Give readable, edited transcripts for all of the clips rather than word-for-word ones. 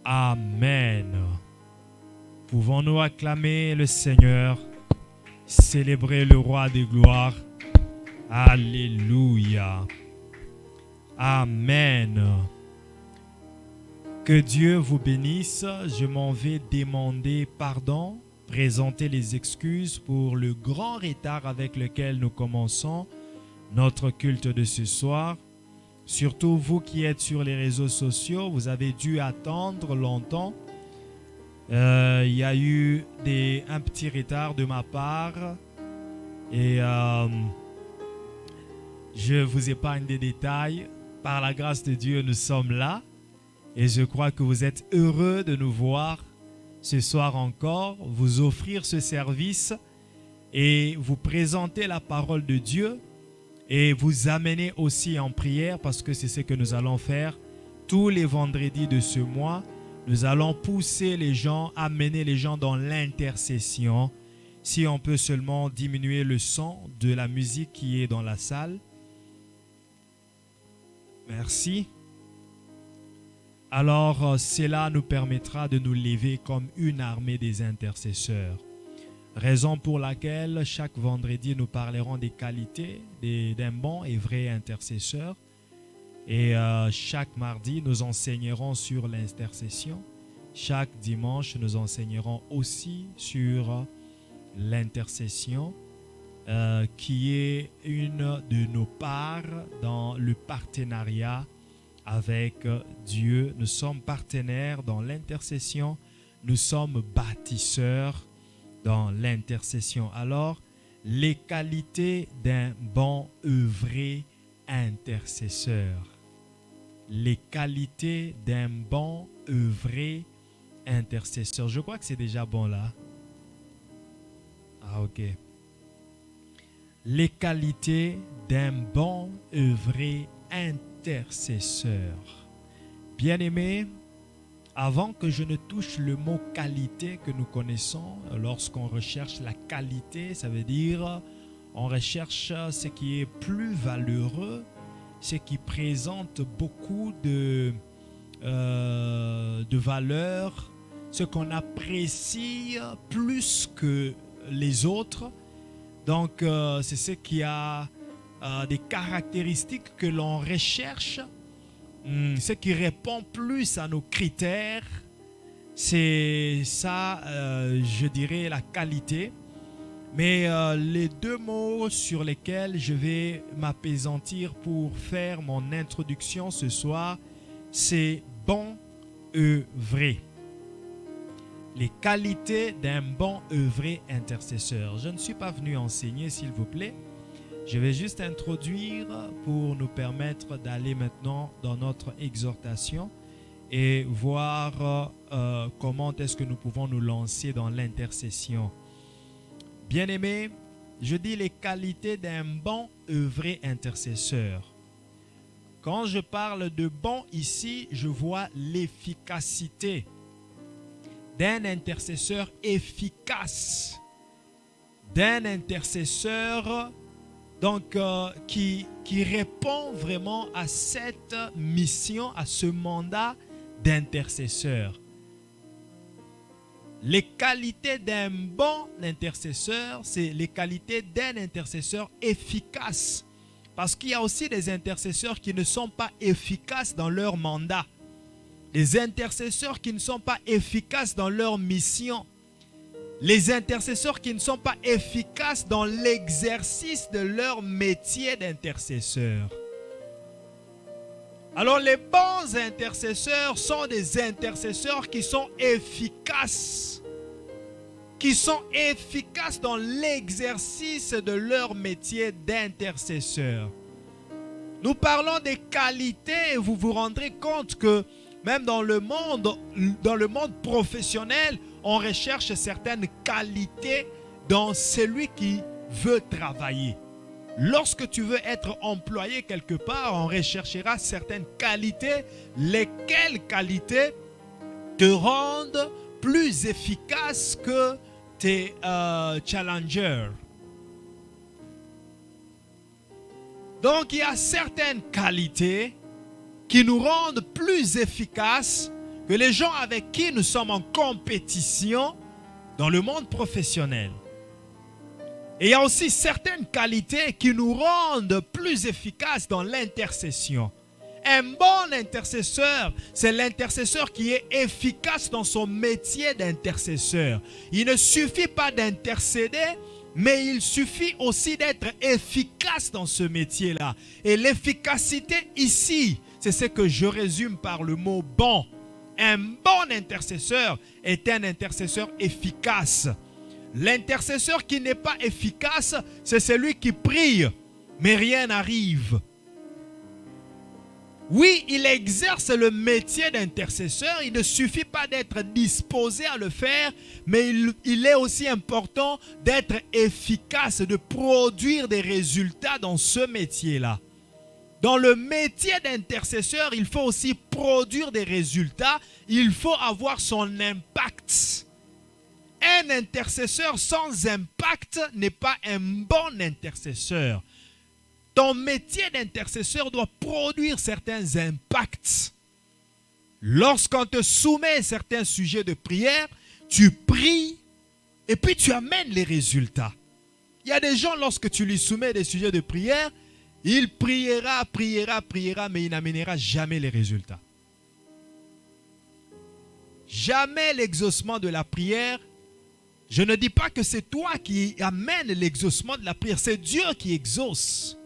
Amen. Pouvons-nous acclamer le Seigneur, célébrer le Roi des gloires. Alléluia. Amen. Que Dieu vous bénisse. Je m'en vais demander pardon, présenter les excuses pour le grand retard avec lequel nous commençons notre culte de ce soir. Surtout vous qui êtes sur les réseaux sociaux, vous avez dû attendre longtemps. Il y a eu un petit retard de ma part et je vous épargne des détails. Par la grâce de Dieu, nous sommes là et je crois que vous êtes heureux de nous voir ce soir encore, vous offrir ce service et vous présenter la parole de Dieu et vous amener aussi en prière parce que c'est ce que nous allons faire tous les vendredis de ce mois. Nous allons pousser les gens, amener les gens dans l'intercession. Si on peut seulement diminuer le son de la musique qui est dans la salle. Merci. Alors, cela nous permettra de nous lever comme une armée des intercesseurs. Raison pour laquelle chaque vendredi, nous parlerons des qualités d'un bon et vrai intercesseur. Et chaque mardi, nous enseignerons sur l'intercession. Chaque dimanche, nous enseignerons aussi sur l'intercession, qui est une de nos parts dans le partenariat avec Dieu. Nous sommes partenaires dans l'intercession. Nous sommes bâtisseurs dans l'intercession. Alors, les qualités d'un bon œuvré intercesseur. Les qualités d'un bon œuvré intercesseur. Je crois que c'est déjà bon là. Ah, ok. Les qualités d'un bon œuvré intercesseur. Bien-aimés, avant que je ne touche le mot qualité que nous connaissons, lorsqu'on recherche la qualité, ça veut dire on recherche ce qui est plus valeureux, ce qui présente beaucoup de valeur, ce qu'on apprécie plus que les autres. Donc, c'est ce qui a des caractéristiques que l'on recherche, ce qui répond plus à nos critères. C'est ça, je dirais, la qualité. Mais les deux mots sur lesquels je vais m'appesantir pour faire mon introduction ce soir, c'est bon œuvré. Les qualités d'un bon œuvré intercesseur. Je ne suis pas venu enseigner, s'il vous plaît. Je vais juste introduire pour nous permettre d'aller maintenant dans notre exhortation et voir comment est-ce que nous pouvons nous lancer dans l'intercession. Bien-aimés, je dis les qualités d'un bon œuvré intercesseur. Quand je parle de bon ici, je vois l'efficacité d'un intercesseur efficace, d'un intercesseur donc, qui répond vraiment à cette mission, à ce mandat d'intercesseur. Les qualités d'un bon intercesseur, c'est les qualités d'un intercesseur efficace. Parce qu'il y a aussi des intercesseurs qui ne sont pas efficaces dans leur mandat. Les intercesseurs qui ne sont pas efficaces dans leur mission. Les intercesseurs qui ne sont pas efficaces dans l'exercice de leur métier d'intercesseur. Alors les bons intercesseurs sont des intercesseurs qui sont efficaces. Qui sont efficaces dans l'exercice de leur métier d'intercesseur. Nous parlons des qualités et vous vous rendrez compte que même dans le monde professionnel, on recherche certaines qualités dans celui qui veut travailler. Lorsque tu veux être employé quelque part, on recherchera certaines qualités, lesquelles qualités te rendent plus efficace que tes challengers. Donc il y a certaines qualités qui nous rendent plus efficaces que les gens avec qui nous sommes en compétition dans le monde professionnel. Et il y a aussi certaines qualités qui nous rendent plus efficaces dans l'intercession. Un bon intercesseur, c'est l'intercesseur qui est efficace dans son métier d'intercesseur. Il ne suffit pas d'intercéder, mais il suffit aussi d'être efficace dans ce métier-là. Et l'efficacité ici, c'est ce que je résume par le mot bon. Un bon intercesseur est un intercesseur efficace. L'intercesseur qui n'est pas efficace, c'est celui qui prie, mais rien n'arrive. Oui, il exerce le métier d'intercesseur. Il ne suffit pas d'être disposé à le faire, mais il est aussi important d'être efficace, de produire des résultats dans ce métier-là. Dans le métier d'intercesseur, il faut aussi produire des résultats. Il faut avoir son impact. Un intercesseur sans impact n'est pas un bon intercesseur. Ton métier d'intercesseur doit produire certains impacts. Lorsqu'on te soumet certains sujets de prière, tu pries et puis tu amènes les résultats. Il y a des gens, lorsque tu lui soumets des sujets de prière, il priera, mais il n'amènera jamais les résultats. Jamais l'exaucement de la prière. Je ne dis pas que c'est toi qui amènes l'exaucement de la prière, c'est Dieu qui exauce.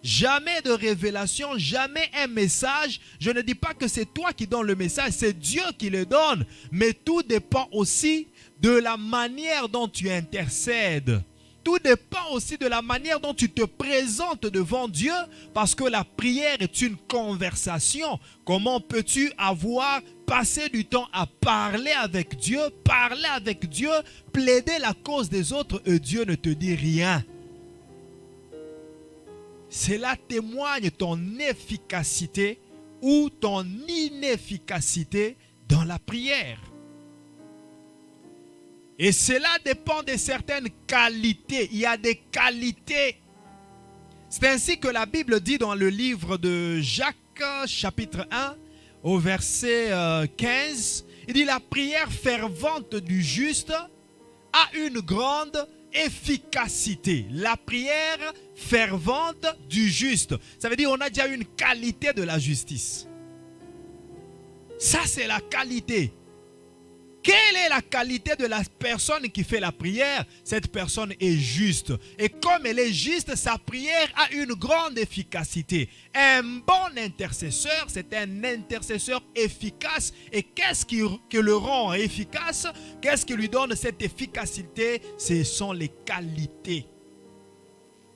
Jamais de révélation, jamais un message. Je ne dis pas que c'est toi qui donnes le message, c'est Dieu qui le donne. Mais tout dépend aussi de la manière dont tu intercèdes. Tout dépend aussi de la manière dont tu te présentes devant Dieu, parce que la prière est une conversation. Comment peux-tu passer du temps à parler avec Dieu, plaider la cause des autres et Dieu ne te dit rien? Cela témoigne ton efficacité ou ton inefficacité dans la prière. Et cela dépend de certaines qualités. Il y a des qualités. C'est ainsi que la Bible dit dans le livre de Jacques, chapitre 1, au verset 15, il dit: la prière fervente du juste a une grande efficacité. La prière fervente du juste. Ça veut dire qu'on a déjà une qualité de la justice. Ça, c'est la qualité. Quelle est la qualité de la personne qui fait la prière? Cette personne est juste. Et comme elle est juste, sa prière a une grande efficacité. Un bon intercesseur, c'est un intercesseur efficace. Et qu'est-ce qui le rend efficace? Qu'est-ce qui lui donne cette efficacité? Ce sont les qualités.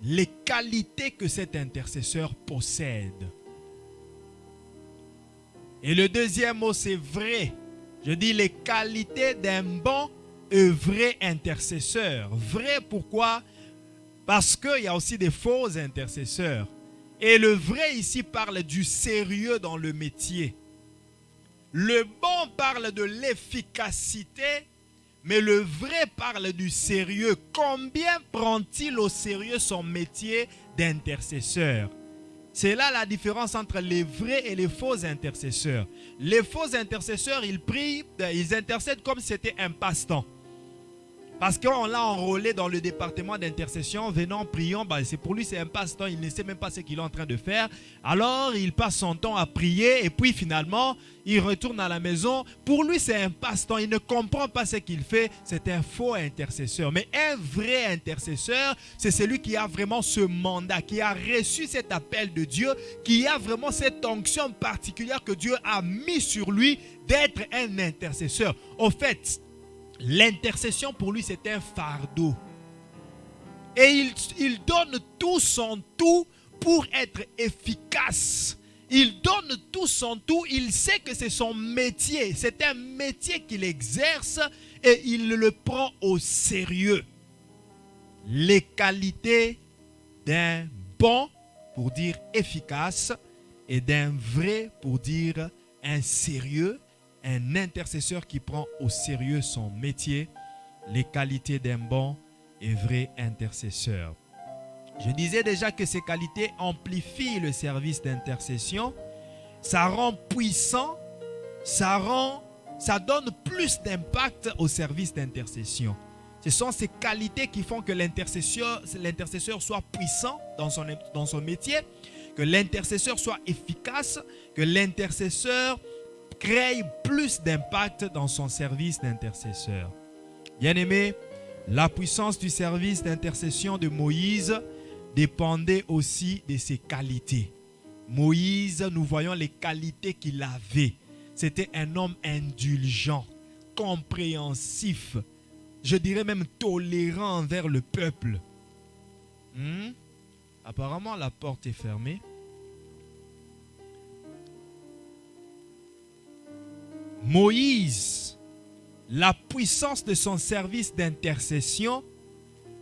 Les qualités que cet intercesseur possède. Et le deuxième mot, c'est vrai. Je dis les qualités d'un bon et vrai intercesseur. Vrai, pourquoi? Parce qu'il y a aussi des faux intercesseurs. Et le vrai ici parle du sérieux dans le métier. Le bon parle de l'efficacité, mais le vrai parle du sérieux. Combien prend-il au sérieux son métier d'intercesseur? C'est là la différence entre les vrais et les faux intercesseurs. Les faux intercesseurs, ils prient, ils intercèdent comme si c'était un passe-temps. Parce qu'on l'a enrôlé dans le département d'intercession, venons, prions, c'est pour lui c'est un passe-temps, il ne sait même pas ce qu'il est en train de faire. Alors il passe son temps à prier et puis finalement il retourne à la maison. Pour lui c'est un passe-temps, il ne comprend pas ce qu'il fait, c'est un faux intercesseur. Mais un vrai intercesseur, c'est celui qui a vraiment ce mandat, qui a reçu cet appel de Dieu, qui a vraiment cette onction particulière que Dieu a mis sur lui d'être un intercesseur. Au fait, l'intercession pour lui c'est un fardeau. Et il donne tout son tout pour être efficace. Il donne tout son tout. Il sait que c'est son métier. C'est un métier qu'il exerce et il le prend au sérieux. Les qualités d'un bon pour dire efficace et d'un vrai pour dire un sérieux. Un intercesseur qui prend au sérieux son métier, les qualités d'un bon et vrai intercesseur. Je disais déjà que ces qualités amplifient le service d'intercession. Ça rend puissant ça donne plus d'impact au service d'intercession. Ce sont ces qualités qui font que l'intercesseur soit puissant dans son métier, que l'intercesseur soit efficace, que l'intercesseur crée plus d'impact dans son service d'intercesseur. Bien-aimé, la puissance du service d'intercession de Moïse dépendait aussi de ses qualités. Moïse, nous voyons les qualités qu'il avait. C'était un homme indulgent, compréhensif, je dirais même tolérant envers le peuple. Apparemment, la porte est fermée. Moïse, la puissance de son service d'intercession,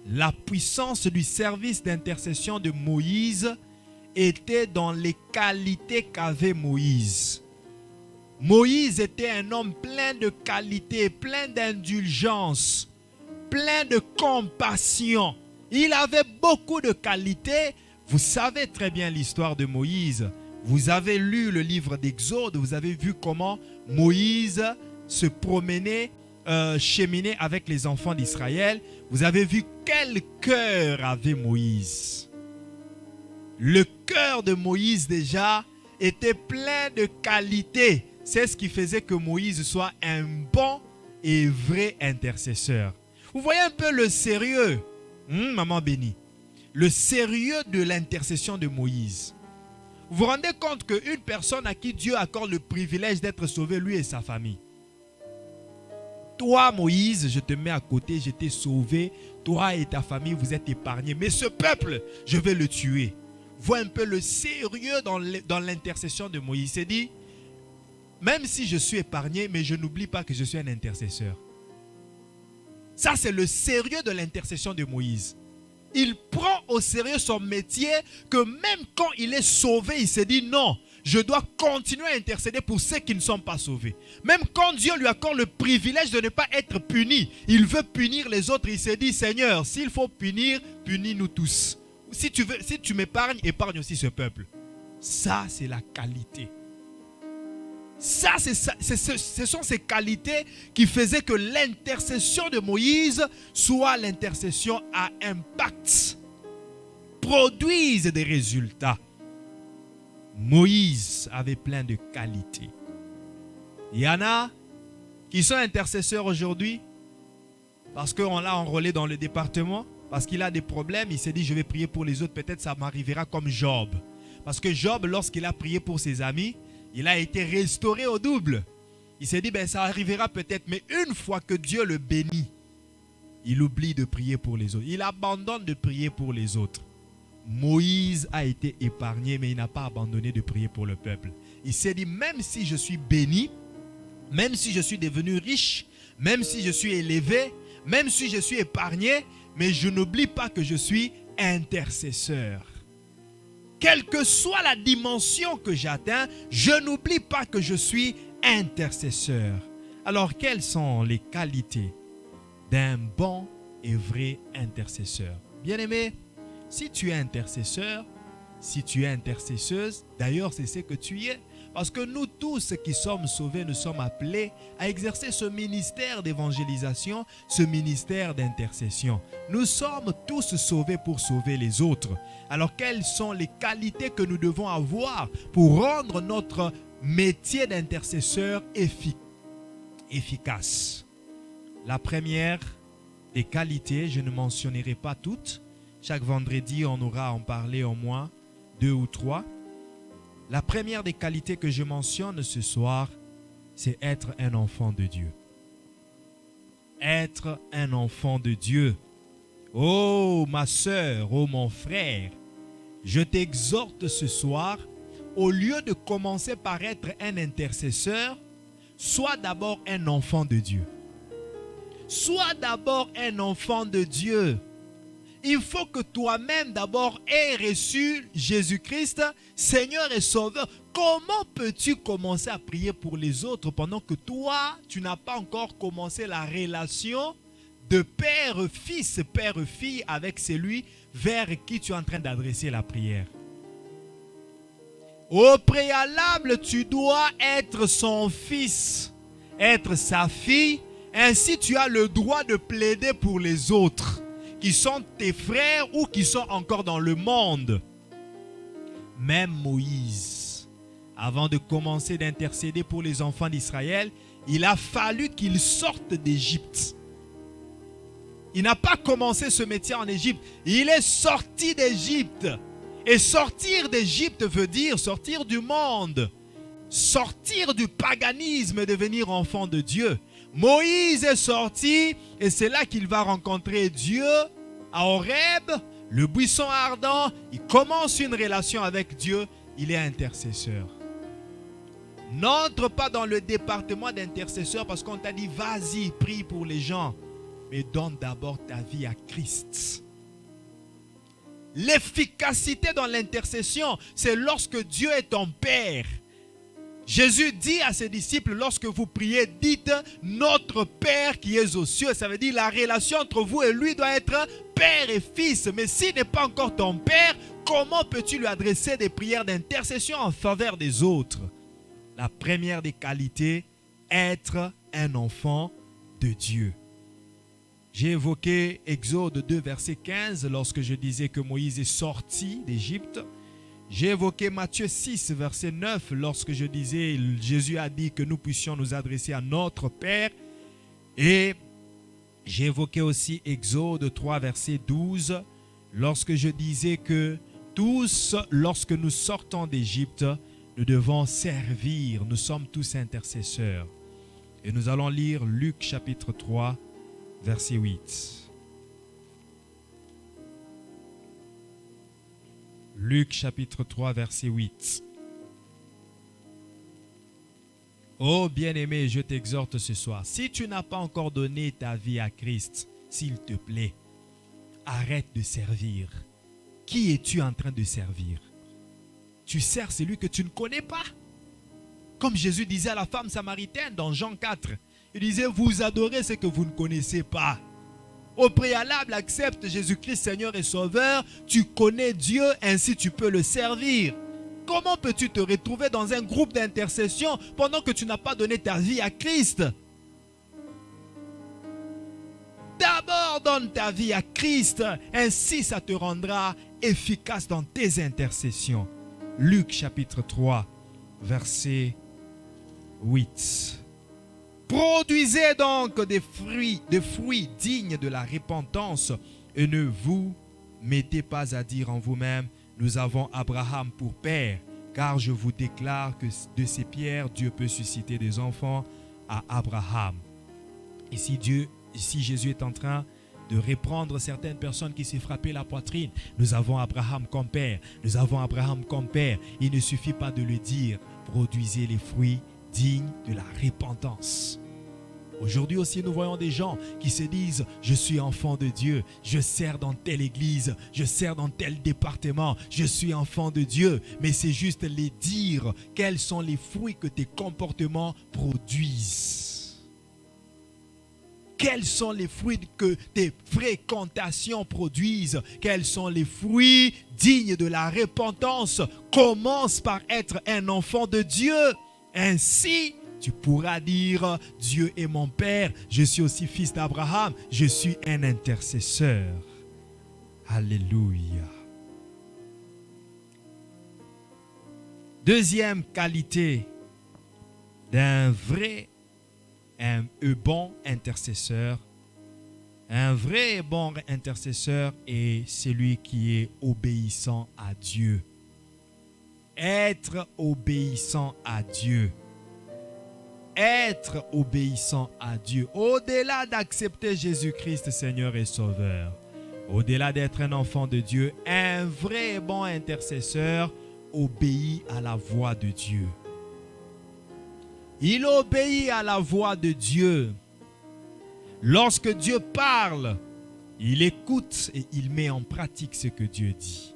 la puissance du service d'intercession de Moïse était dans les qualités qu'avait Moïse. Moïse était un homme plein de qualités, plein d'indulgence, plein de compassion. Il avait beaucoup de qualités. Vous savez très bien l'histoire de Moïse. Vous avez lu le livre d'Exode, vous avez vu comment Moïse se promenait, cheminait avec les enfants d'Israël. Vous avez vu quel cœur avait Moïse. Le cœur de Moïse déjà était plein de qualités. C'est ce qui faisait que Moïse soit un bon et vrai intercesseur. Vous voyez un peu le sérieux, maman bénie, le sérieux de l'intercession de Moïse. Vous vous rendez compte qu'une personne à qui Dieu accorde le privilège d'être sauvé, lui et sa famille. Toi, Moïse, je te mets à côté, je t'ai sauvé. Toi et ta famille, vous êtes épargnés. Mais ce peuple, je vais le tuer. Vois un peu le sérieux dans l'intercession de Moïse. Il s'est dit, même si je suis épargné, mais je n'oublie pas que je suis un intercesseur. Ça, c'est le sérieux de l'intercession de Moïse. Il prend au sérieux son métier, que même quand il est sauvé, il se dit non, je dois continuer à intercéder pour ceux qui ne sont pas sauvés. Même quand Dieu lui accorde le privilège de ne pas être puni, il veut punir les autres. Il se dit, Seigneur, s'il faut punir, punis-nous tous. Si tu m'épargnes, épargne aussi ce peuple. Ça, c'est la qualité. Ce sont ces qualités qui faisaient que l'intercession de Moïse soit l'intercession à impact, produise des résultats. Moïse avait plein de qualités. Il y en a qui sont intercesseurs aujourd'hui parce qu'on l'a enrôlé dans le département, parce qu'il a des problèmes, il s'est dit je vais prier pour les autres, peut-être ça m'arrivera comme Job. Parce que Job, lorsqu'il a prié pour ses amis, il a été restauré au double. Il s'est dit, ça arrivera peut-être, mais une fois que Dieu le bénit, il oublie de prier pour les autres. Il abandonne de prier pour les autres. Moïse a été épargné, mais il n'a pas abandonné de prier pour le peuple. Il s'est dit, même si je suis béni, même si je suis devenu riche, même si je suis élevé, même si je suis épargné, mais je n'oublie pas que je suis intercesseur. Quelle que soit la dimension que j'atteins, je n'oublie pas que je suis intercesseur. Alors, quelles sont les qualités d'un bon et vrai intercesseur? Bien-aimé, si tu es intercesseur, si tu es intercesseuse, d'ailleurs, c'est ce que tu es. Parce que nous tous qui sommes sauvés, nous sommes appelés à exercer ce ministère d'évangélisation, ce ministère d'intercession. Nous sommes tous sauvés pour sauver les autres. Alors, quelles sont les qualités que nous devons avoir pour rendre notre métier d'intercesseur efficace? La première des qualités, je ne mentionnerai pas toutes. Chaque vendredi, on aura à en parler au moins 2 ou 3. La première des qualités que je mentionne ce soir, c'est être un enfant de Dieu. Être un enfant de Dieu. Oh ma sœur, oh mon frère, je t'exhorte ce soir, au lieu de commencer par être un intercesseur, sois d'abord un enfant de Dieu. Sois d'abord un enfant de Dieu. Il faut que toi-même d'abord aies reçu Jésus-Christ, Seigneur et Sauveur. Comment peux-tu commencer à prier pour les autres pendant que toi, tu n'as pas encore commencé la relation de père-fils, père-fille avec celui vers qui tu es en train d'adresser la prière? Au préalable, tu dois être son fils, être sa fille. Ainsi, tu as le droit de plaider pour les autres, qui sont tes frères ou qui sont encore dans le monde. Même Moïse, avant de commencer d'intercéder pour les enfants d'Israël, il a fallu qu'il sorte d'Égypte. Il n'a pas commencé ce métier en Égypte. Il est sorti d'Égypte. Et sortir d'Égypte veut dire sortir du monde. Sortir du paganisme et devenir enfant de Dieu. Moïse est sorti et c'est là qu'il va rencontrer Dieu à Horeb, le buisson ardent. Il commence une relation avec Dieu. Il est intercesseur. N'entre pas dans le département d'intercesseur parce qu'on t'a dit vas-y, prie pour les gens. Mais donne d'abord ta vie à Christ. L'efficacité dans l'intercession, c'est lorsque Dieu est ton Père. Jésus dit à ses disciples, lorsque vous priez, dites notre Père qui est aux cieux. Ça veut dire la relation entre vous et lui doit être Père et Fils. Mais s'il n'est pas encore ton Père, comment peux-tu lui adresser des prières d'intercession en faveur des autres? La première des qualités, être un enfant de Dieu. J'ai évoqué Exode 2, verset 15, lorsque je disais que Moïse est sorti d'Égypte. J'ai évoqué Matthieu 6, verset 9, lorsque je disais Jésus a dit que nous puissions nous adresser à notre Père. Et j'ai évoqué aussi Exode 3, verset 12, lorsque je disais que tous, lorsque nous sortons d'Égypte, nous devons servir. Nous sommes tous intercesseurs. Et nous allons lire Luc chapitre 3, verset 8. Luc chapitre 3, verset 8. Oh bien-aimé, je t'exhorte ce soir. Si tu n'as pas encore donné ta vie à Christ, s'il te plaît, arrête de servir. Qui es-tu en train de servir? Tu sers celui que tu ne connais pas. Comme Jésus disait à la femme samaritaine dans Jean 4. Il disait, vous adorez ce que vous ne connaissez pas. Au préalable, accepte Jésus-Christ Seigneur et Sauveur. Tu connais Dieu, ainsi tu peux le servir. Comment peux-tu te retrouver dans un groupe d'intercession pendant que tu n'as pas donné ta vie à Christ? D'abord, donne ta vie à Christ. Ainsi, ça te rendra efficace dans tes intercessions. Luc chapitre 3, verset 8. Produisez donc des fruits dignes de la repentance et ne vous mettez pas à dire en vous-même, nous avons Abraham pour père, car je vous déclare que de ces pierres, Dieu peut susciter des enfants à Abraham. Ici, Jésus est en train de reprendre certaines personnes qui s'est frappé la poitrine. Nous avons Abraham comme père, nous avons Abraham comme père. Il ne suffit pas de le dire, produisez les fruits digne de la repentance. Aujourd'hui aussi, nous voyons des gens qui se disent « Je suis enfant de Dieu, je sers dans telle église, je sers dans tel département, je suis enfant de Dieu. » Mais c'est juste les dire quels sont les fruits que tes comportements produisent. Quels sont les fruits que tes fréquentations produisent? Quels sont les fruits dignes de la repentance? Commence par être un enfant de Dieu. Ainsi, tu pourras dire, Dieu est mon Père, je suis aussi fils d'Abraham, je suis un intercesseur. Alléluia. Deuxième qualité d'un vrai, un bon intercesseur. Un vrai et bon intercesseur est celui qui est obéissant à Dieu. Être obéissant à Dieu. Être obéissant à Dieu. Au-delà d'accepter Jésus-Christ Seigneur et Sauveur. Au-delà d'être un enfant de Dieu, un vrai et bon intercesseur obéit à la voix de Dieu. Il obéit à la voix de Dieu. Lorsque Dieu parle, il écoute et il met en pratique ce que Dieu dit.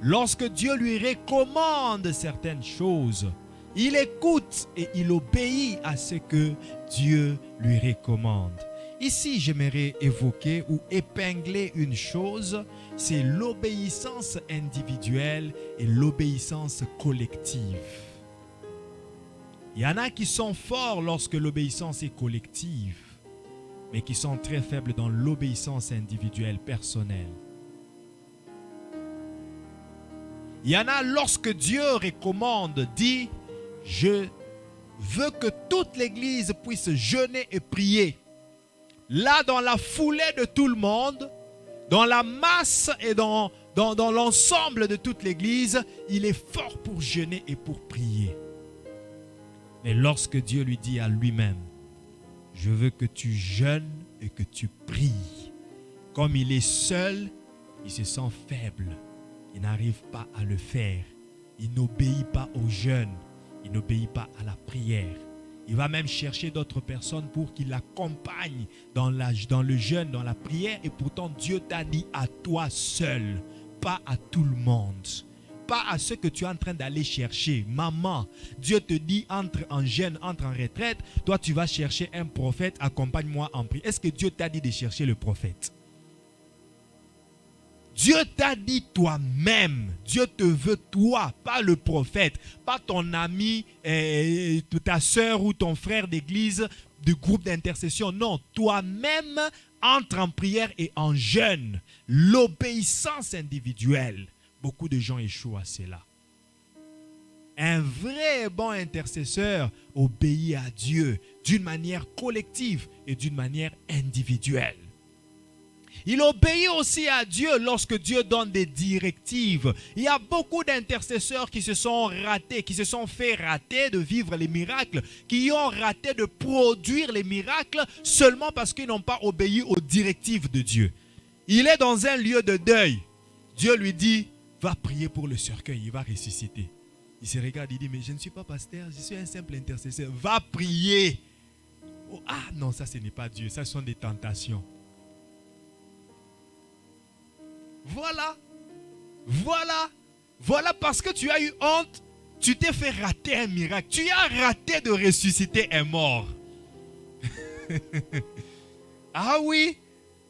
Lorsque Dieu lui recommande certaines choses, il écoute et il obéit à ce que Dieu lui recommande. Ici, j'aimerais évoquer ou épingler une chose, c'est l'obéissance individuelle et l'obéissance collective. Il y en a qui sont forts lorsque l'obéissance est collective, mais qui sont très faibles dans l'obéissance individuelle, personnelle. Il y en a lorsque Dieu recommande, dit, je veux que toute l'Église puisse jeûner et prier. Là, dans la foulée de tout le monde, dans la masse et dans l'ensemble de toute l'Église, il est fort pour jeûner et pour prier. Mais lorsque Dieu lui dit à lui-même, je veux que tu jeûnes et que tu pries. Comme il est seul, il se sent faible. Il n'arrive pas à le faire. Il n'obéit pas au jeûne. Il n'obéit pas à la prière. Il va même chercher d'autres personnes pour qu'il l'accompagne dans le jeûne, dans la prière. Et pourtant, Dieu t'a dit à toi seul, pas à tout le monde. Pas à ceux que tu es en train d'aller chercher. Maman, Dieu te dit entre en jeûne, entre en retraite. Toi, tu vas chercher un prophète, accompagne-moi en prière. Est-ce que Dieu t'a dit de chercher le prophète? Dieu t'a dit toi-même. Dieu te veut toi, pas le prophète, pas ton ami, ta soeur ou ton frère d'église, du groupe d'intercession. Non, toi-même, entre en prière et en jeûne. L'obéissance individuelle. Beaucoup de gens échouent à cela. Un vrai bon intercesseur obéit à Dieu d'une manière collective et d'une manière individuelle. Il obéit aussi à Dieu lorsque Dieu donne des directives. Il y a beaucoup d'intercesseurs qui se sont ratés, qui se sont fait rater de vivre les miracles, qui ont raté de produire les miracles seulement parce qu'ils n'ont pas obéi aux directives de Dieu. Il est dans un lieu de deuil. Dieu lui dit, va prier pour le cercueil, il va ressusciter. Il se regarde, il dit, mais je ne suis pas pasteur, je suis un simple intercesseur. Va prier. Oh, ah non, ça ce n'est pas Dieu, ça ce sont des tentations. Voilà parce que tu as eu honte, tu t'es fait rater un miracle. Tu as raté de ressusciter un mort. Ah oui,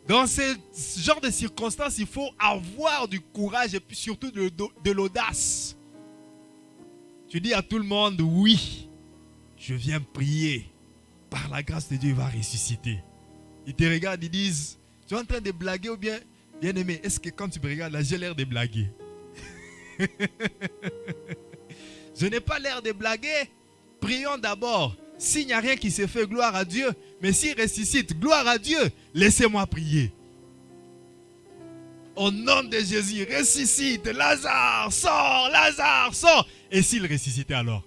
dans ce genre de circonstances, il faut avoir du courage et puis surtout de l'audace. Tu dis à tout le monde, oui, je viens prier. Par la grâce de Dieu, il va ressusciter. Ils te regardent, ils disent, tu es en train de blaguer ou bien, bien aimé, est-ce que quand tu me regardes là, j'ai l'air de blaguer? Je n'ai pas l'air de blaguer. Prions d'abord. S'il n'y a rien qui se fait, gloire à Dieu. Mais s'il ressuscite, gloire à Dieu. Laissez-moi prier. Au nom de Jésus, ressuscite. Lazare, sors. Et s'il ressuscitait alors?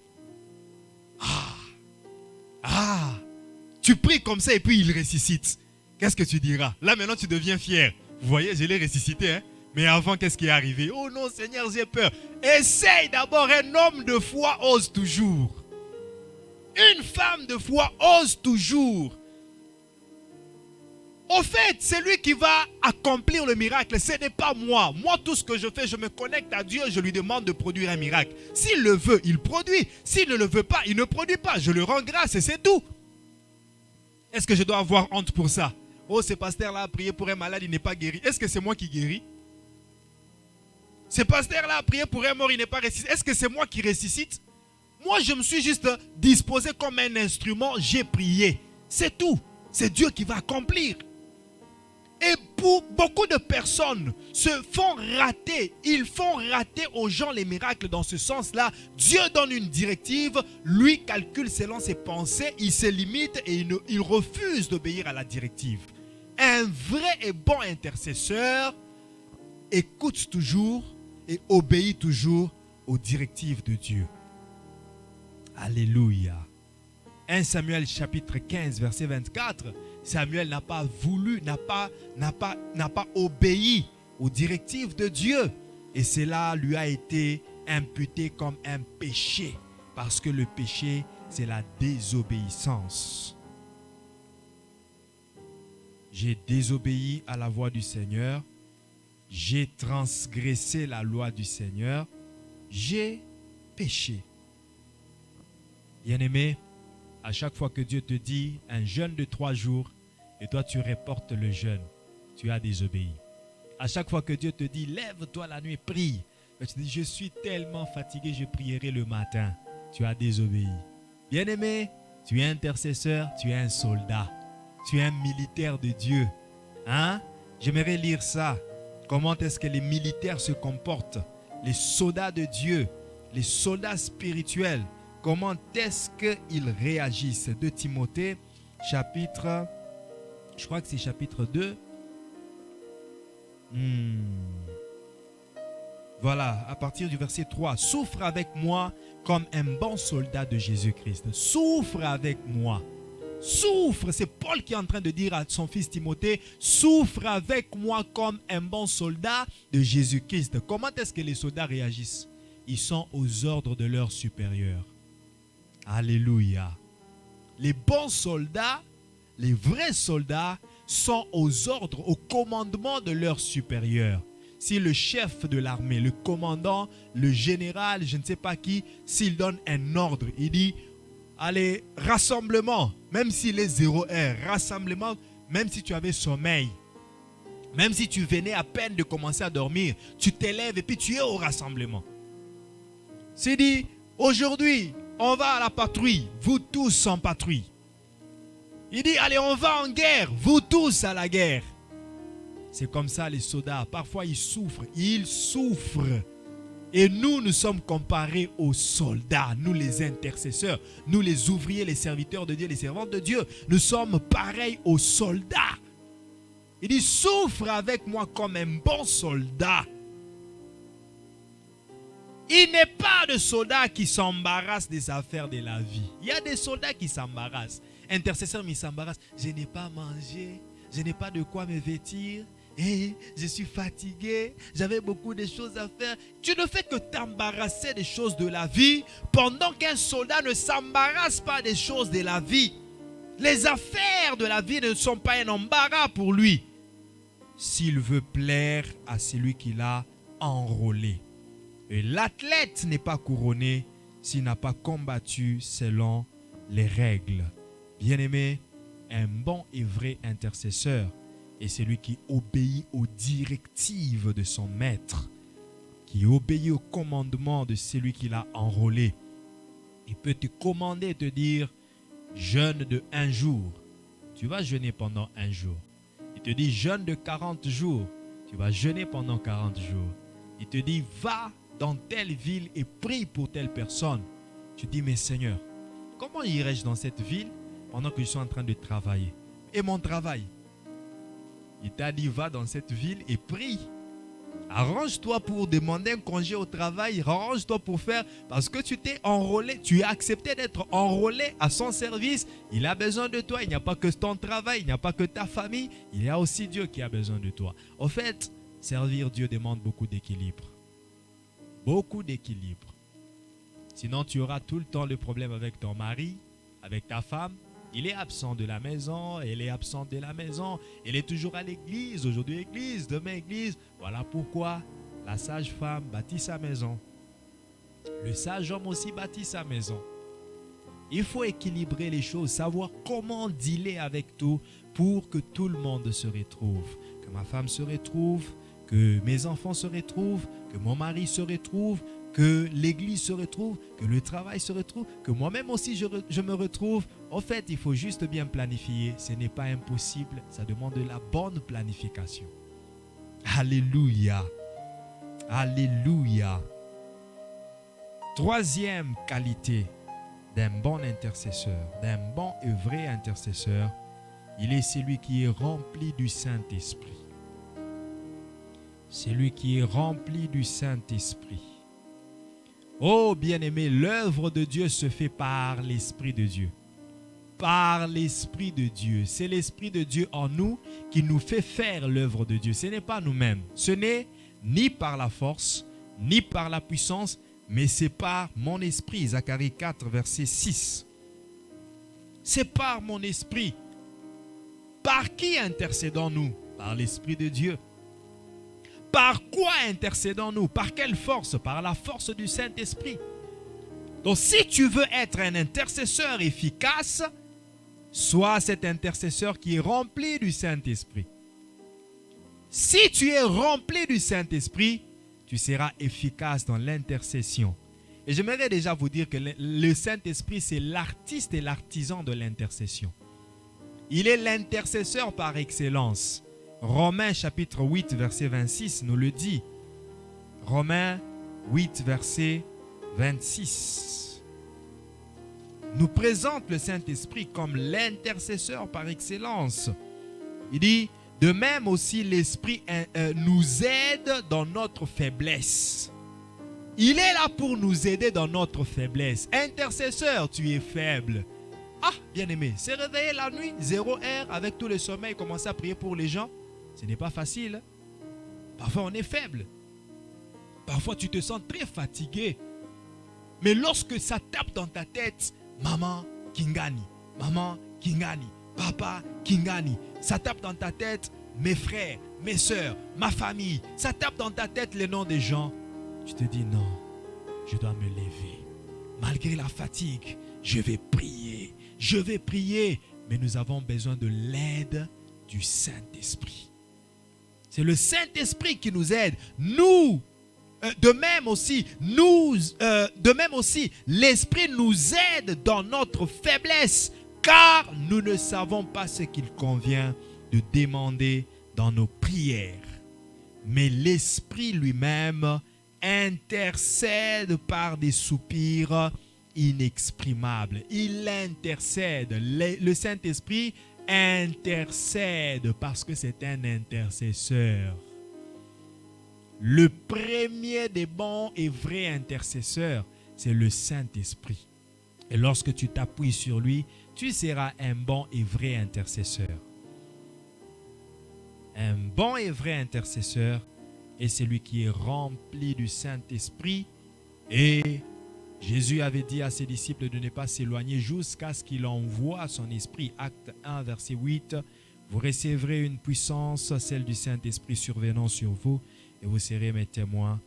Tu pries comme ça et puis il ressuscite. Qu'est-ce que tu diras? Là maintenant tu deviens fier. Vous voyez, je l'ai ressuscité, hein? Mais avant, qu'est-ce qui est arrivé? Oh non, Seigneur, j'ai peur. Essaye d'abord. Un homme de foi ose toujours. Une femme de foi ose toujours. Au fait, c'est lui qui va accomplir le miracle. Ce n'est pas moi. Moi, tout ce que je fais, je me connecte à Dieu. Je lui demande de produire un miracle. S'il le veut, il produit. S'il ne le veut pas, il ne produit pas. Je le rends grâce et c'est tout. Est-ce que je dois avoir honte pour ça? Oh, ce pasteur-là a prié pour un malade, il n'est pas guéri. Est-ce que c'est moi qui guéris? Ce pasteur-là a prié pour un mort, il n'est pas ressuscité. Est-ce que c'est moi qui ressuscite? Moi, je me suis juste disposé comme un instrument, j'ai prié. C'est tout. C'est Dieu qui va accomplir. Et pour beaucoup de personnes se font rater. Ils font rater aux gens les miracles dans ce sens-là. Dieu donne une directive, lui calcule selon ses pensées, il se limite et il refuse d'obéir à la directive. Un vrai et bon intercesseur écoute toujours et obéit toujours aux directives de Dieu. Alléluia. 1 Samuel chapitre 15 verset 24. Samuel n'a pas voulu, n'a pas obéi aux directives de Dieu. Et cela lui a été imputé comme un péché. Parce que le péché, c'est la désobéissance. J'ai désobéi à la voix du Seigneur. J'ai transgressé la loi du Seigneur. J'ai péché. Bien-aimé, à chaque fois que Dieu te dit un jeûne de 3 jours et toi tu reportes le jeûne. Tu as désobéi. À chaque fois que Dieu te dit, lève-toi la nuit, prie. Tu dis, je suis tellement fatigué, je prierai le matin. Tu as désobéi. Bien-aimé, tu es intercesseur, tu es un soldat. Tu es un militaire de Dieu. Hein? J'aimerais lire ça. Comment est-ce que les militaires se comportent? Les soldats de Dieu, les soldats spirituels, comment est-ce qu'ils réagissent? 2 Timothée, chapitre, je crois que c'est chapitre 2. Voilà, à partir du verset 3. Souffre avec moi comme un bon soldat de Jésus-Christ. Souffre avec moi. Souffre, c'est Paul qui est en train de dire à son fils Timothée, souffre avec moi comme un bon soldat de Jésus-Christ. Comment est-ce que les soldats réagissent? Ils sont aux ordres de leurs supérieurs. Alléluia. Les bons soldats, les vrais soldats, sont aux ordres, au commandement de leurs supérieurs. Si le chef de l'armée, le commandant, le général, je ne sais pas qui, s'il donne un ordre, il dit, allez, rassemblement, même s'il est 0 heure, rassemblement, même si tu avais sommeil, même si tu venais à peine de commencer à dormir, tu t'élèves et puis tu es au rassemblement. C'est dit, aujourd'hui, on va à la patrouille, vous tous en patrouille. Il dit, allez, on va en guerre, vous tous à la guerre. C'est comme ça les soldats, parfois ils souffrent. Et nous sommes comparés aux soldats, nous les intercesseurs, nous les ouvriers, les serviteurs de Dieu, les servantes de Dieu. Nous sommes pareils aux soldats. Il dit, souffre avec moi comme un bon soldat. Il n'est pas de soldats qui s'embarrassent des affaires de la vie. Il y a des soldats qui s'embarrassent. Intercesseurs, mais ils s'embarrassent. Je n'ai pas mangé, je n'ai pas de quoi me vêtir. Et je suis fatigué, j'avais beaucoup de choses à faire. Tu ne fais que t'embarrasser des choses de la vie pendant qu'un soldat ne s'embarrasse pas des choses de la vie. Les affaires de la vie ne sont pas un embarras pour lui. S'il veut plaire à celui qui l'a enrôlé. Et l'athlète n'est pas couronné s'il n'a pas combattu selon les règles. Bien-aimé, un bon et vrai intercesseur est celui qui obéit aux directives de son maître, qui obéit au commandement de celui qui l'a enrôlé. Il peut te commander et te dire, jeûne de 1 jour. Tu vas jeûner pendant 1 jour. Il te dit, jeûne de 40 jours. Tu vas jeûner pendant 40 jours. Il te dit, va dans telle ville et prie pour telle personne. Tu dis, mais Seigneur, comment irai-je dans cette ville pendant que je suis en train de travailler? Et mon travail? Il t'a dit, va dans cette ville et prie. Arrange-toi pour demander un congé au travail. Arrange-toi pour faire, parce que tu t'es enrôlé. Tu as accepté d'être enrôlé à son service. Il a besoin de toi. Il n'y a pas que ton travail. Il n'y a pas que ta famille. Il y a aussi Dieu qui a besoin de toi. En fait, servir Dieu demande beaucoup d'équilibre. Beaucoup d'équilibre. Sinon, tu auras tout le temps le problème avec ton mari, avec ta femme. Il est absent de la maison, elle est absente de la maison, elle est toujours à l'église, aujourd'hui église, demain église. Voilà pourquoi la sage-femme bâtit sa maison. Le sage homme aussi bâtit sa maison. Il faut équilibrer les choses, savoir comment dealer avec tout pour que tout le monde se retrouve. Que ma femme se retrouve, que mes enfants se retrouvent, que mon mari se retrouve, que l'église se retrouve, que le travail se retrouve, que moi-même aussi je me retrouve. En fait, il faut juste bien planifier. Ce n'est pas impossible. Ça demande de la bonne planification. Alléluia. Alléluia. Troisième qualité d'un bon intercesseur, d'un bon et vrai intercesseur, il est celui qui est rempli du Saint-Esprit. Celui qui est rempli du Saint-Esprit. Oh bien-aimé, l'œuvre de Dieu se fait par l'Esprit de Dieu. Par l'Esprit de Dieu. C'est l'Esprit de Dieu en nous qui nous fait faire l'œuvre de Dieu. Ce n'est pas nous-mêmes. Ce n'est ni par la force, ni par la puissance, mais c'est par mon esprit. Zacharie 4, verset 6. C'est par mon esprit. Par qui intercédons-nous? Par l'Esprit de Dieu. Par quoi intercédons-nous? Par quelle force? Par la force du Saint-Esprit. Donc si tu veux être un intercesseur efficace, Sois cet intercesseur qui est rempli du Saint-Esprit. Si tu es rempli du Saint-Esprit, tu seras efficace dans l'intercession. Et j'aimerais déjà vous dire que le Saint-Esprit, c'est l'artiste et l'artisan de l'intercession. Il est l'intercesseur par excellence. Romains chapitre 8, verset 26 nous le dit. Romains 8, verset 26 nous présente le Saint-Esprit comme l'intercesseur par excellence. Il dit, de même aussi l'Esprit nous aide dans notre faiblesse. Il est là pour nous aider dans notre faiblesse. Intercesseur, tu es faible. Ah, bien-aimé, se réveiller la nuit, 0 heure, avec tout le sommeil, commencer à prier pour les gens, ce n'est pas facile. Parfois, on est faible. Parfois, tu te sens très fatigué. Mais lorsque ça tape dans ta tête, maman Kingani, maman Kingani, papa Kingani, ça tape dans ta tête, mes frères, mes soeurs, ma famille, ça tape dans ta tête les noms des gens. Tu te dis non, je dois me lever. Malgré la fatigue, je vais prier. Je vais prier. Mais nous avons besoin de l'aide du Saint-Esprit. C'est le Saint-Esprit qui nous aide. Nous, de même aussi, l'Esprit nous aide dans notre faiblesse, car nous ne savons pas ce qu'il convient de demander dans nos prières. Mais l'Esprit lui-même intercède par des soupirs inexprimables. Il intercède. Le Saint-Esprit intercède parce que c'est un intercesseur. Le premier des bons et vrais intercesseurs, c'est le Saint-Esprit. Et lorsque tu t'appuies sur lui, tu seras un bon et vrai intercesseur. Un bon et vrai intercesseur est celui qui est rempli du Saint-Esprit. Et Jésus avait dit à ses disciples de ne pas s'éloigner jusqu'à ce qu'il envoie son esprit. Acte 1, verset 8. Vous recevrez une puissance, celle du Saint-Esprit survenant sur vous, et vous serez mes témoins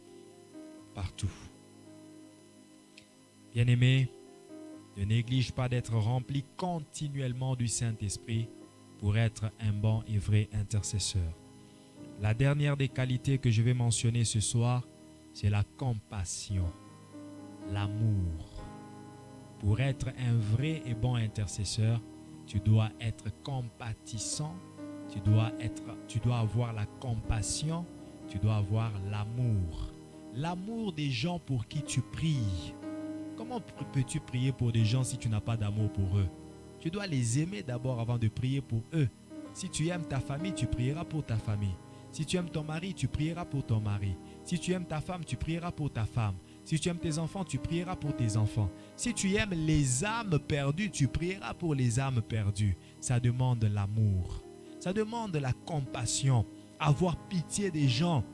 partout. Bien-aimés, ne néglige pas d'être rempli continuellement du Saint-Esprit pour être un bon et vrai intercesseur. La dernière des qualités que je vais mentionner ce soir, c'est la compassion, l'amour. Pour être un vrai et bon intercesseur, tu dois être compatissant, tu dois avoir la compassion, tu dois avoir l'amour. L'amour des gens pour qui tu pries. Comment peux-tu prier pour des gens si tu n'as pas d'amour pour eux? Tu dois les aimer d'abord avant de prier pour eux. Si tu aimes ta famille, tu prieras pour ta famille. Si tu aimes ton mari, tu prieras pour ton mari. Si tu aimes ta femme, tu prieras pour ta femme. Si tu aimes tes enfants, tu prieras pour tes enfants. Si tu aimes les âmes perdues, tu prieras pour les âmes perdues. Ça demande l'amour. Ça demande la compassion. Avoir pitié des gens.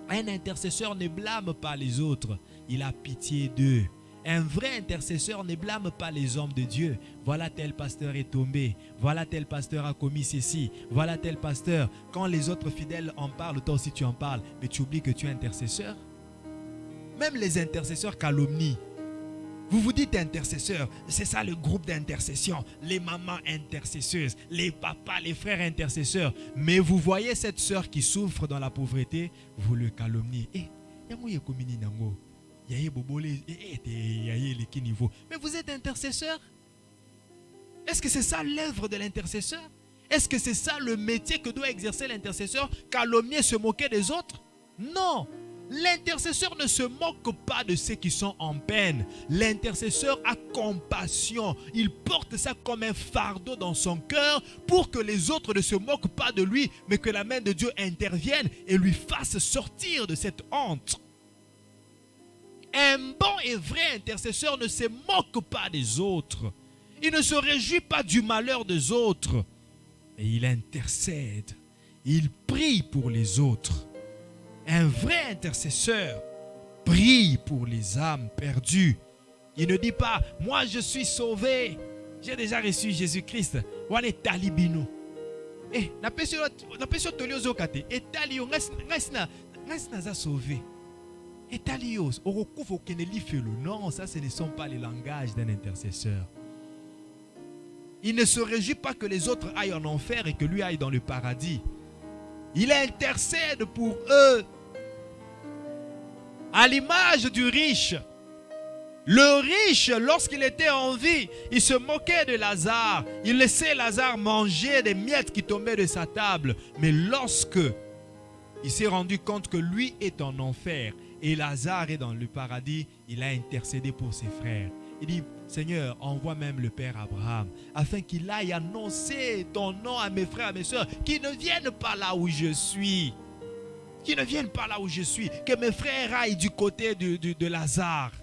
Un intercesseur ne blâme pas les autres. Il a pitié d'eux. Un vrai intercesseur ne blâme pas les hommes de Dieu. Voilà tel pasteur est tombé. Voilà tel pasteur a commis ceci. Voilà tel pasteur. Quand les autres fidèles en parlent, toi aussi tu en parles. Mais tu oublies que tu es intercesseur. Même les intercesseurs calomnient. Vous vous dites intercesseur. C'est ça le groupe d'intercession. Les mamans intercesseuses. Les papas, les frères intercesseurs. Mais vous voyez cette sœur qui souffre dans la pauvreté. Vous le calomniez. Mais vous êtes intercesseur? Est-ce que c'est ça l'œuvre de l'intercesseur? Est-ce que c'est ça le métier que doit exercer l'intercesseur? Calomnier, se moquer des autres? Non. L'intercesseur ne se moque pas de ceux qui sont en peine. L'intercesseur a compassion. Il porte ça comme un fardeau dans son cœur pour que les autres ne se moquent pas de lui, mais que la main de Dieu intervienne et lui fasse sortir de cette honte. Un bon et vrai intercesseur ne se moque pas des autres. Il ne se réjouit pas du malheur des autres. Mais il intercède. Il prie pour les autres. Un vrai intercesseur prie pour les âmes perdues. Il ne dit pas, moi je suis sauvé. J'ai déjà reçu Jésus-Christ. Wane talibino. Eh, na peso toliozo kate. Et talio ngasina sauvé. Et talios, non, ça ce ne sont pas les langages d'un intercesseur. Il ne se réjouit pas que les autres aillent en enfer et que lui aille dans le paradis. Il intercède pour eux. À l'image du riche. Le riche, lorsqu'il était en vie, il se moquait de Lazare. Il laissait Lazare manger des miettes qui tombaient de sa table. Mais lorsque il s'est rendu compte que lui est en enfer et Lazare est dans le paradis, il a intercédé pour ses frères. Il dit, Seigneur, envoie même le Père Abraham, afin qu'il aille annoncer ton nom à mes frères, à mes soeurs, qui ne viennent pas là où je suis. Qui ne viennent pas là où je suis. Que mes frères aillent du côté de Lazare.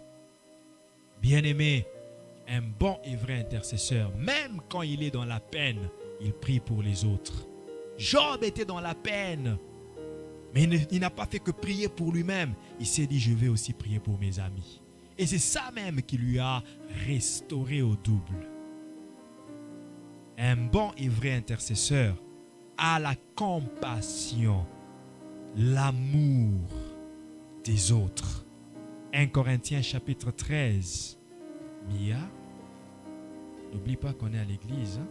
Bien-aimé, un bon et vrai intercesseur, même quand il est dans la peine, il prie pour les autres. Job était dans la peine, mais il n'a pas fait que prier pour lui-même. Il s'est dit, je vais aussi prier pour mes amis. Et c'est ça même qui lui a restauré au double. Un bon et vrai intercesseur a la compassion, l'amour des autres. 1 Corinthiens chapitre 13. Mia, n'oublie pas qu'on est à l'église. Hein?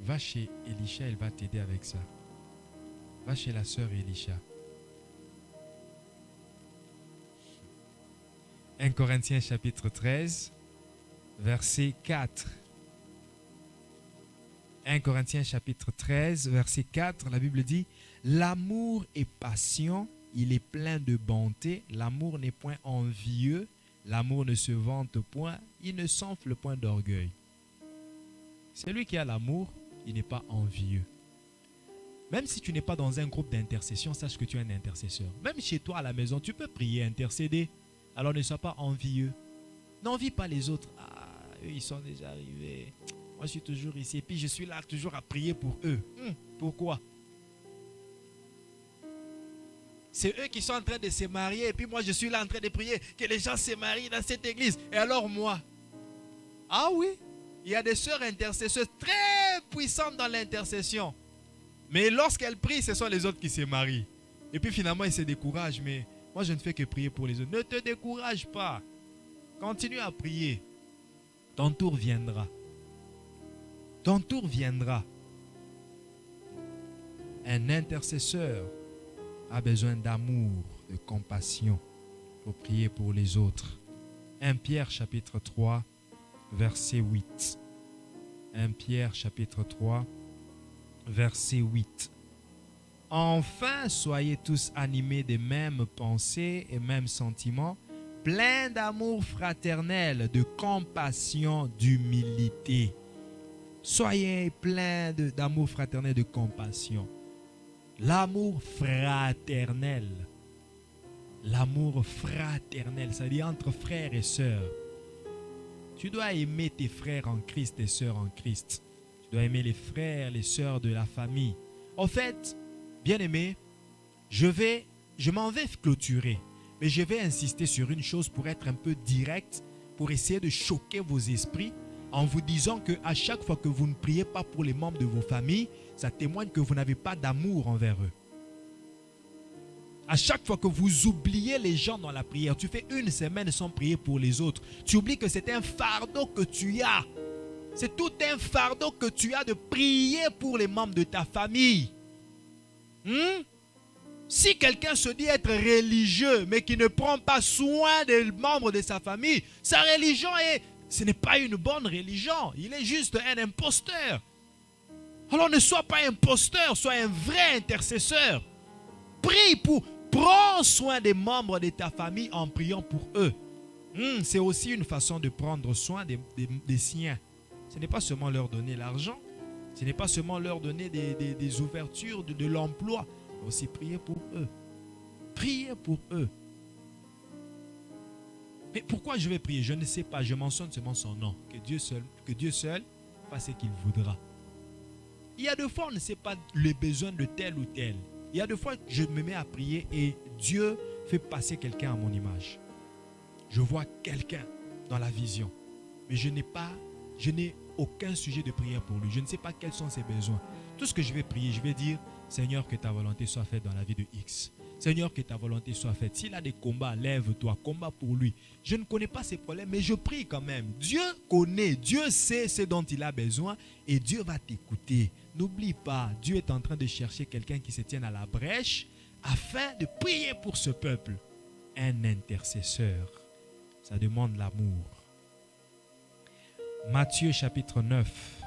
Va chez Elisha, elle va t'aider avec ça. Va chez la sœur Elisha. 1 Corinthiens chapitre 13, verset 4. 1 Corinthiens chapitre 13, verset 4, la Bible dit, « L'amour est patient, il est plein de bonté, l'amour n'est point envieux, l'amour ne se vante point, il ne s'enfle point d'orgueil. » Celui qui a l'amour, il n'est pas envieux. Même si tu n'es pas dans un groupe d'intercession, sache que tu es un intercesseur. Même chez toi à la maison, tu peux prier, intercéder. Alors ne sois pas envieux. N'envie pas les autres. Ah, eux, ils sont déjà arrivés. Moi, je suis toujours ici. Et puis, je suis là toujours à prier pour eux. Pourquoi? C'est eux qui sont en train de se marier. Et puis, moi, je suis là en train de prier que les gens se marient dans cette église. Et alors, moi? Ah oui, il y a des sœurs intercesseuses très puissantes dans l'intercession. Mais lorsqu'elles prient, ce sont les autres qui se marient. Et puis, finalement, ils se découragent. Mais moi, je ne fais que prier pour les autres. Ne te décourage pas. Continue à prier. Ton tour viendra. Ton tour viendra. Un intercesseur a besoin d'amour, de compassion pour prier pour les autres. 1 Pierre chapitre 3, verset 8. 1 Pierre chapitre 3, verset 8. Enfin, soyez tous animés des mêmes pensées et mêmes sentiments, pleins d'amour fraternel, de compassion, d'humilité. Soyez pleins d'amour fraternel, de compassion. L'amour fraternel. L'amour fraternel, c'est-à-dire entre frères et sœurs. Tu dois aimer tes frères en Christ, tes sœurs en Christ. Tu dois aimer les frères, les sœurs de la famille. En fait, bien-aimé, je m'en vais clôturer. Mais je vais insister sur une chose pour être un peu direct, pour essayer de choquer vos esprits, en vous disant qu'à chaque fois que vous ne priez pas pour les membres de vos familles, ça témoigne que vous n'avez pas d'amour envers eux. À chaque fois que vous oubliez les gens dans la prière, tu fais une semaine sans prier pour les autres, tu oublies que c'est un fardeau que tu as. C'est tout un fardeau que tu as de prier pour les membres de ta famille. Si quelqu'un se dit être religieux, mais qui ne prend pas soin des membres de sa famille, sa religion ce n'est pas une bonne religion. Il est juste un imposteur. Alors ne sois pas imposteur, sois un vrai intercesseur. Prends soin des membres de ta famille en priant pour eux. C'est aussi une façon de prendre soin des siens. Ce n'est pas seulement leur donner l'argent. Ce n'est pas seulement leur donner des ouvertures de l'emploi. Mais aussi prier pour eux. Prier pour eux. Mais pourquoi je vais prier? Je ne sais pas. Je mentionne seulement son nom. Que Dieu seul fasse ce qu'il voudra. Il y a des fois, on ne sait pas les besoins de tel ou tel. Il y a des fois, je me mets à prier et Dieu fait passer quelqu'un à mon image. Je vois quelqu'un dans la vision. Mais je n'ai aucun sujet de prière pour lui. Je ne sais pas quels sont ses besoins. Tout ce que je vais prier, je vais dire, Seigneur, que ta volonté soit faite dans la vie de X. Seigneur, que ta volonté soit faite. S'il a des combats, lève-toi, combat pour lui. Je ne connais pas ses problèmes, mais je prie quand même. Dieu connaît, Dieu sait ce dont il a besoin et Dieu va t'écouter. N'oublie pas, Dieu est en train de chercher quelqu'un qui se tienne à la brèche afin de prier pour ce peuple. Un intercesseur, ça demande l'amour. Matthieu chapitre 9,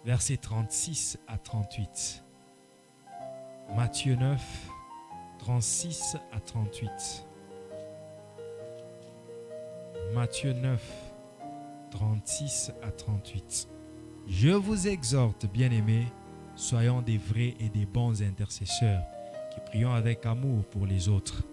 versets 36 à 38. Matthieu 9, 36 à 38. Matthieu 9, 36 à 38. Je vous exhorte, bien-aimés, soyons des vrais et des bons intercesseurs, qui prions avec amour pour les autres.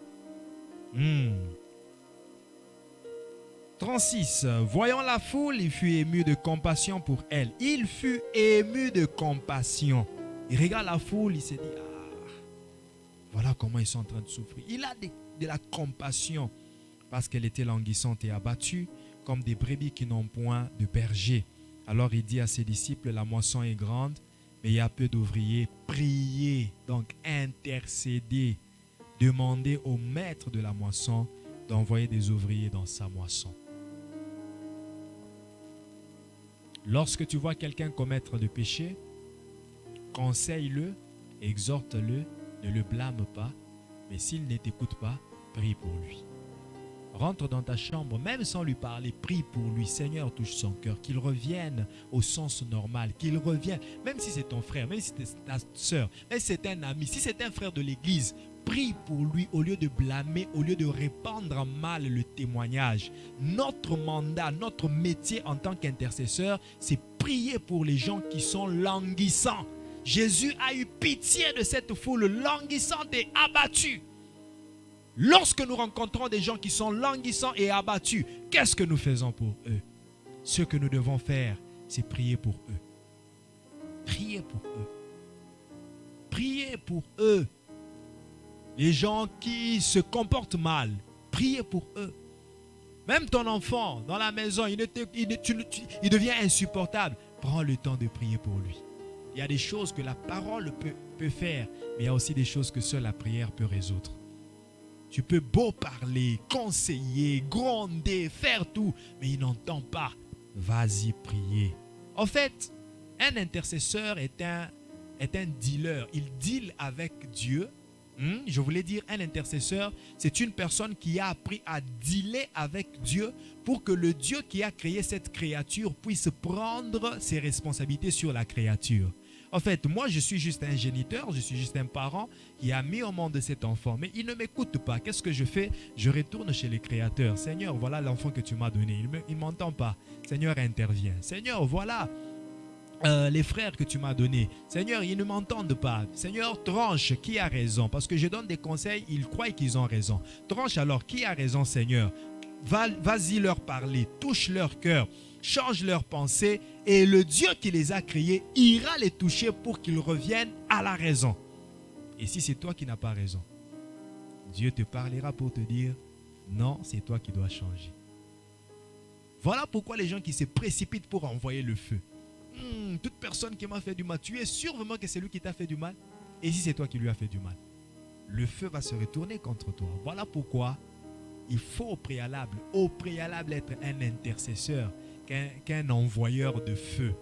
36. Voyant la foule, il fut ému de compassion pour elle. Il fut ému de compassion. Il regarde la foule, il se dit, voilà comment ils sont en train de souffrir. Il a de la compassion parce qu'elle était languissante et abattue comme des brebis qui n'ont point de berger. Alors il dit à ses disciples, la moisson est grande, mais il y a peu d'ouvriers. Priez, donc intercédez, demandez au maître de la moisson d'envoyer des ouvriers dans sa moisson. Lorsque tu vois quelqu'un commettre des péchés, conseille-le, exhorte-le, ne le blâme pas, mais s'il ne t'écoute pas, prie pour lui. Rentre dans ta chambre, même sans lui parler, prie pour lui. Seigneur, touche son cœur, qu'il revienne au sens normal, qu'il revienne, même si c'est ton frère, même si c'est ta soeur, même si c'est un ami, si c'est un frère de l'église, prie pour lui au lieu de blâmer, au lieu de répandre mal le témoignage. Notre mandat, notre métier en tant qu'intercesseur, c'est prier pour les gens qui sont languissants. Jésus a eu pitié de cette foule languissante et abattue. Lorsque nous rencontrons des gens qui sont languissants et abattus, qu'est-ce que nous faisons pour eux? Ce que nous devons faire, c'est prier pour eux. Prier pour eux. Prier pour eux. Les gens qui se comportent mal, priez pour eux. Même ton enfant, dans la maison, il devient insupportable. Prends le temps de prier pour lui. Il y a des choses que la parole peut faire, mais il y a aussi des choses que seule la prière peut résoudre. Tu peux beau parler, conseiller, gronder, faire tout, mais il n'entend pas. Vas-y prier. En fait, un intercesseur est un dealer. Il deal avec Dieu. Je voulais dire, un intercesseur, c'est une personne qui a appris à dealer avec Dieu pour que le Dieu qui a créé cette créature puisse prendre ses responsabilités sur la créature. En fait, moi, je suis juste un géniteur, je suis juste un parent qui a mis au monde cet enfant. Mais il ne m'écoute pas. Qu'est-ce que je fais? Je retourne chez les créateurs. Seigneur, voilà l'enfant que tu m'as donné. Il ne m'entend pas. Seigneur, intervient. Seigneur, voilà les frères que tu m'as donnés. Seigneur, ils ne m'entendent pas. Seigneur, tranche, qui a raison? Parce que je donne des conseils, ils croient qu'ils ont raison. Tranche alors, qui a raison, Seigneur? Vas-y leur parler, touche leur cœur, change leurs pensées et le Dieu qui les a créés ira les toucher pour qu'ils reviennent à la raison. Et si c'est toi qui n'as pas raison, Dieu te parlera pour te dire non, c'est toi qui dois changer. Voilà pourquoi les gens qui se précipitent pour envoyer le feu. Toute personne qui m'a fait du mal, tu es sûr vraiment que c'est lui qui t'a fait du mal? Et si c'est toi qui lui as fait du mal, le feu va se retourner contre toi. Voilà pourquoi il faut au préalable être un intercesseur qu'un envoyeur de feu.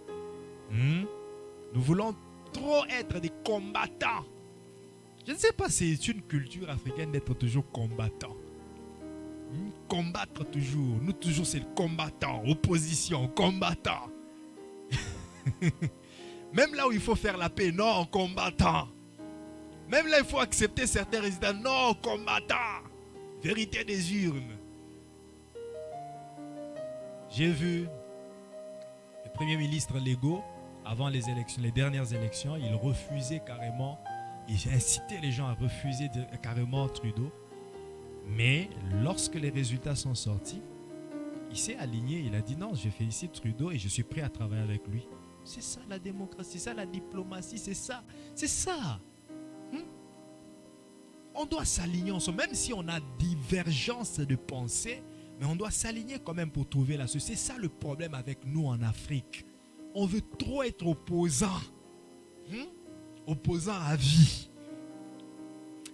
Nous voulons trop être des combattants. Je ne sais pas si c'est une culture africaine d'être toujours combattant. Combattre toujours. Nous toujours c'est le combattant, opposition, combattant. Même là où il faut faire la paix, non, combattant. Même là il faut accepter certains résidents, non, combattant. Vérité des urnes. J'ai vu le premier ministre Legault, avant les élections, les dernières élections, il refusait carrément, il incitait les gens à refuser carrément Trudeau. Mais lorsque les résultats sont sortis, il s'est aligné, il a dit non, je félicite Trudeau et je suis prêt à travailler avec lui. C'est ça la démocratie, c'est ça la diplomatie, c'est ça. C'est ça. On doit s'aligner ensemble, même si on a divergence de pensée, mais on doit s'aligner quand même pour trouver la solution. C'est ça le problème avec nous en Afrique. On veut trop être opposants. Opposants à vie.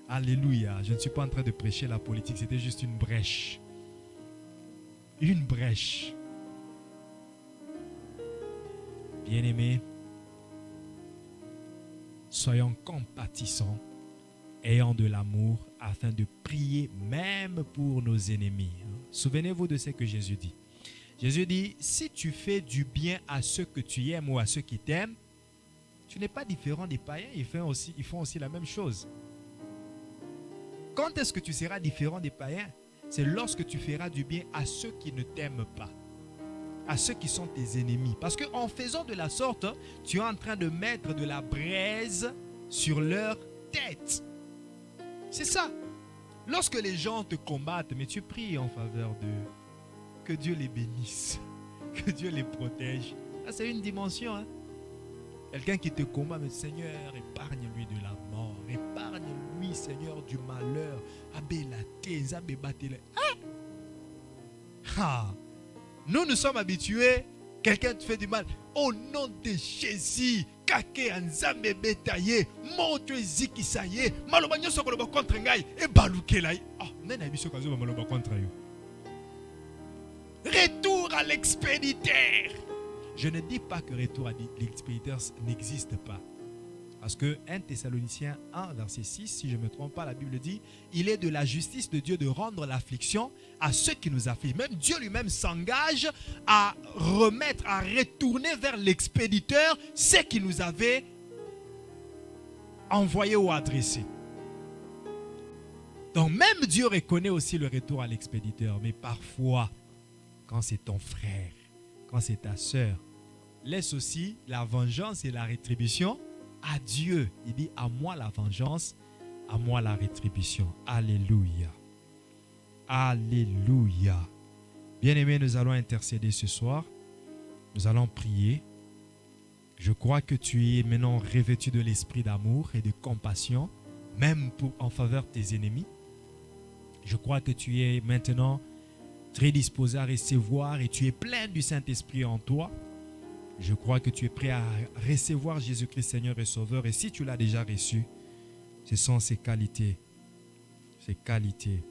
Alléluia. Je ne suis pas en train de prêcher la politique, c'était juste une brèche. Une brèche. Bien-aimés, soyons compatissants, ayant de l'amour, afin de prier même pour nos ennemis. Souvenez-vous de ce que Jésus dit. Jésus dit, si tu fais du bien à ceux que tu aimes ou à ceux qui t'aiment, tu n'es pas différent des païens, ils font aussi la même chose. Quand est-ce que tu seras différent des païens? C'est lorsque tu feras du bien à ceux qui ne t'aiment pas, à ceux qui sont tes ennemis. Parce qu'en faisant de la sorte, tu es en train de mettre de la braise sur leur tête. C'est ça. Lorsque les gens te combattent, mais tu pries en faveur d'eux, que Dieu les bénisse, que Dieu les protège. Ça, c'est une dimension. Quelqu'un qui te combat, mais Seigneur, épargne-lui de la mort. Épargne-lui, Seigneur, du malheur. Nous sommes habitués. Quelqu'un te fait du mal. Au nom de Jésus, kake anzambe betaye, moto ezikisaye, maloba nyoso koloba contre ngai e balukelai. Ah, nena biso kazoba maloba contre yo. Retour à l'expéditeur. Je ne dis pas que retour à l'expéditeur n'existe pas. Parce que 1 Thessaloniciens 1, verset 6, si je ne me trompe pas, la Bible dit, il est de la justice de Dieu de rendre l'affliction à ceux qui nous affligent. Même Dieu lui-même s'engage à remettre, à retourner vers l'expéditeur ce qui nous avait envoyé ou adressé. Donc même Dieu reconnaît aussi le retour à l'expéditeur. Mais parfois, quand c'est ton frère, quand c'est ta sœur, laisse aussi la vengeance et la rétribution à Dieu. Il dit, à moi la vengeance, à moi la rétribution. Alléluia. Alléluia. Bien-aimés, nous allons intercéder ce soir. Nous allons prier. Je crois que tu es maintenant revêtu de l'esprit d'amour et de compassion, même en faveur de tes ennemis. Je crois que tu es maintenant très disposé à recevoir et tu es plein du Saint-Esprit en toi. Je crois que tu es prêt à recevoir Jésus-Christ Seigneur et Sauveur. Et si tu l'as déjà reçu, ce sont ses qualités. Ses qualités.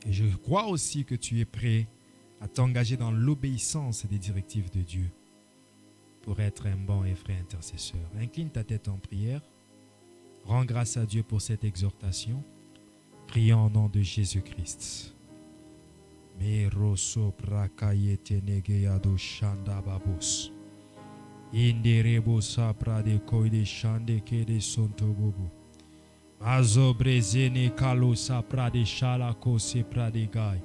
Et je crois aussi que tu es prêt à t'engager dans l'obéissance des directives de Dieu pour être un bon et vrai intercesseur. Incline ta tête en prière. Rends grâce à Dieu pour cette exhortation. Prions au nom de Jésus-Christ. Mero sopra kayete negeyado shanda babos. Inderebo sapra de koide shande kede sonto bobo. Mazo brezene kalo sapra de shala ko sepra de gai.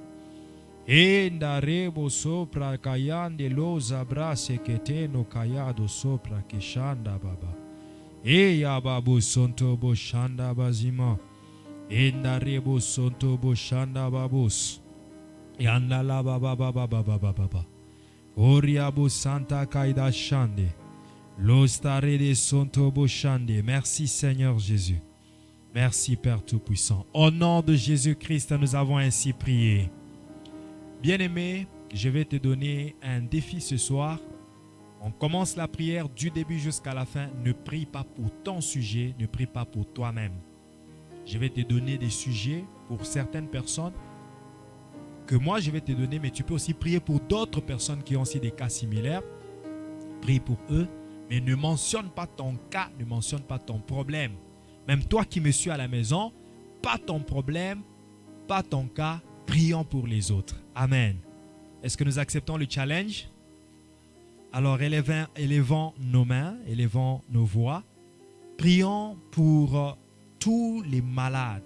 Indarebo sopra kayande loza brase keteno kayado sopra keshanda baba. Eya babu sonto bo shanda bazima. Indarebo sonto bo shanda babos. Yandala baba baba baba baba. Oriabo Santa Kaida Shande. L'ostare de Sonto Boshande. Merci Seigneur Jésus. Merci Père Tout-Puissant. Au nom de Jésus-Christ, nous avons ainsi prié. Bien-aimé, je vais te donner un défi ce soir. On commence la prière du début jusqu'à la fin. Ne prie pas pour ton sujet, ne prie pas pour toi-même. Je vais te donner des sujets pour certaines personnes que moi je vais te donner, mais tu peux aussi prier pour d'autres personnes qui ont aussi des cas similaires. Prie pour eux, mais ne mentionne pas ton cas, ne mentionne pas ton problème. Même toi qui me suis à la maison, pas ton problème, pas ton cas, prions pour les autres. Amen. Est-ce que nous acceptons le challenge? Alors élevons nos mains, élevons nos voix. Prions pour tous les malades,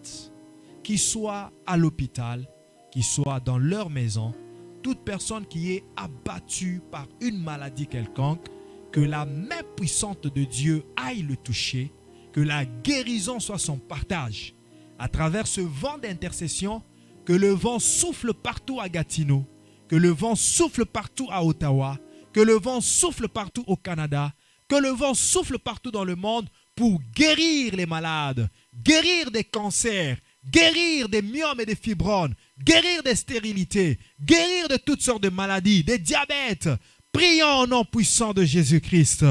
qu'ils soient à l'hôpital, qu'ils soient dans leur maison, toute personne qui est abattue par une maladie quelconque, que la main puissante de Dieu aille le toucher, que la guérison soit son partage. À travers ce vent d'intercession, que le vent souffle partout à Gatineau, que le vent souffle partout à Ottawa, que le vent souffle partout au Canada, que le vent souffle partout dans le monde pour guérir les malades, guérir des cancers, guérir des myomes et des fibromes, guérir des stérilités, guérir de toutes sortes de maladies, des diabètes. Prions au nom puissant de Jésus-Christ.